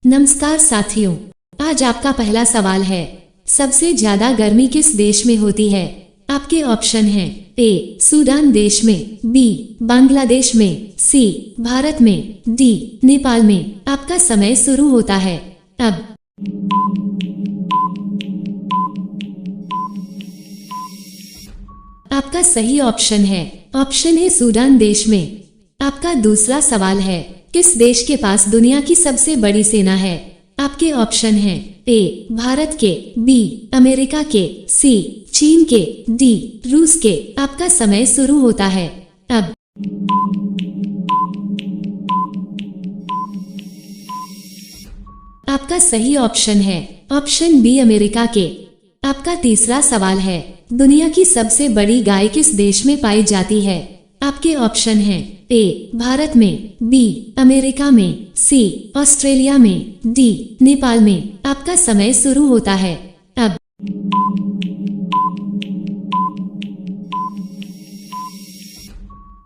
नमस्कार साथियों, आज आपका पहला सवाल है, सबसे ज्यादा गर्मी किस देश में होती है? आपके ऑप्शन हैं ए सूडान देश में, बी बांग्लादेश में, सी भारत में, डी नेपाल में। आपका समय शुरू होता है अब। आपका सही ऑप्शन है ऑप्शन ए सूडान देश में। आपका दूसरा सवाल है, किस देश के पास दुनिया की सबसे बड़ी सेना है? आपके ऑप्शन हैं ए भारत के, बी अमेरिका के, सी चीन के, डी रूस के। आपका समय शुरू होता है अब। आपका सही ऑप्शन है ऑप्शन बी अमेरिका के। आपका तीसरा सवाल है, दुनिया की सबसे बड़ी गाय किस देश में पाई जाती है? आपके ऑप्शन हैं ए भारत में, बी अमेरिका में, सी ऑस्ट्रेलिया में, डी नेपाल में। आपका समय शुरू होता है अब।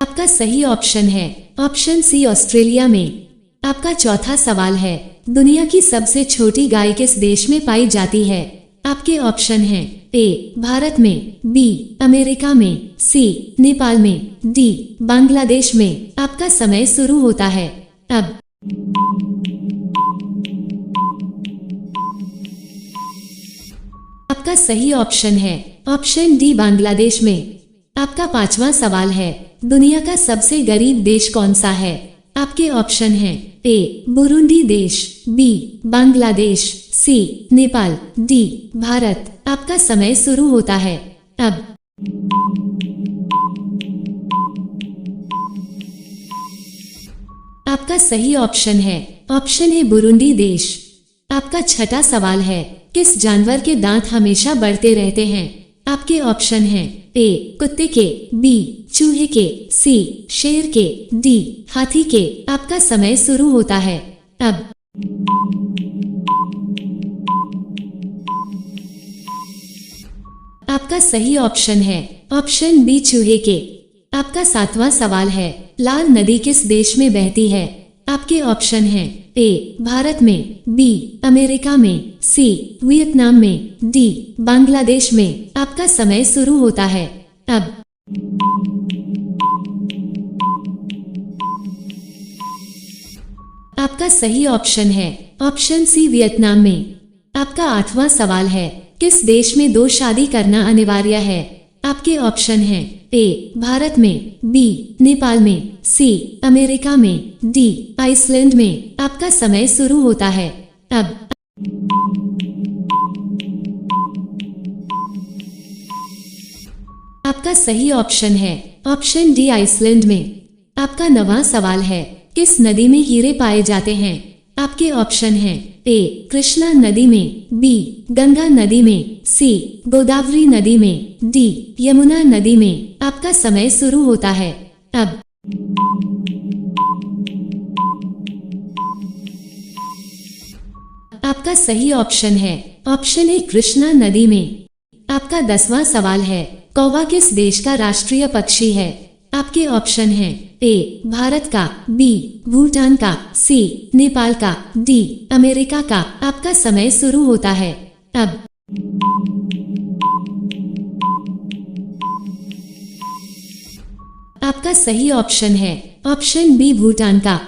आपका सही ऑप्शन है ऑप्शन सी ऑस्ट्रेलिया में। आपका चौथा सवाल है, दुनिया की सबसे छोटी गाय किस देश में पाई जाती है? आपके ऑप्शन हैं ए भारत में, बी अमेरिका में, सी नेपाल में, डी बांग्लादेश में। आपका समय शुरू होता है अब। आपका सही ऑप्शन है ऑप्शन डी बांग्लादेश में। आपका पांचवा सवाल है, दुनिया का सबसे गरीब देश कौन सा है? आपके ऑप्शन हैं ए बुरुंडी देश, बी बांग्लादेश, सी नेपाल, डी भारत। आपका समय शुरू होता है अब। आपका सही ऑप्शन है ऑप्शन ए बुरुंडी देश। आपका छठा सवाल है, किस जानवर के दांत हमेशा बढ़ते रहते हैं? आपके ऑप्शन हैं ए कुत्ते के, बी चूहे के, सी शेर के, डी हाथी के। आपका समय शुरू होता है अब। आपका सही ऑप्शन है ऑप्शन बी चूहे के। आपका सातवां सवाल है, लाल नदी किस देश में बहती है? आपके ऑप्शन हैं ए भारत में, बी अमेरिका में, सी वियतनाम में, डी बांग्लादेश में। आपका समय शुरू होता है अब। आपका सही ऑप्शन है ऑप्शन सी वियतनाम में। आपका आठवां सवाल है, किस देश में दो शादी करना अनिवार्य है? आपके ऑप्शन हैं ए भारत में, बी नेपाल में, सी अमेरिका में, डी आइसलैंड में। आपका समय शुरू होता है अब। आपका सही ऑप्शन है ऑप्शन डी आइसलैंड में। आपका नवां सवाल है, किस नदी में हीरे पाए जाते हैं? आपके ऑप्शन हैं ए कृष्णा नदी में, बी गंगा नदी में, सी गोदावरी नदी में, डी यमुना नदी में। आपका समय शुरू होता है अब। आपका सही ऑप्शन है ऑप्शन ए कृष्णा नदी में। आपका 10वां सवाल है, कौवा किस देश का राष्ट्रीय पक्षी है? आपके ऑप्शन हैं ए भारत का, बी भूटान का, सी नेपाल का, डी अमेरिका का। आपका समय शुरू होता है अब। आपका सही ऑप्शन है ऑप्शन बी भूटान का।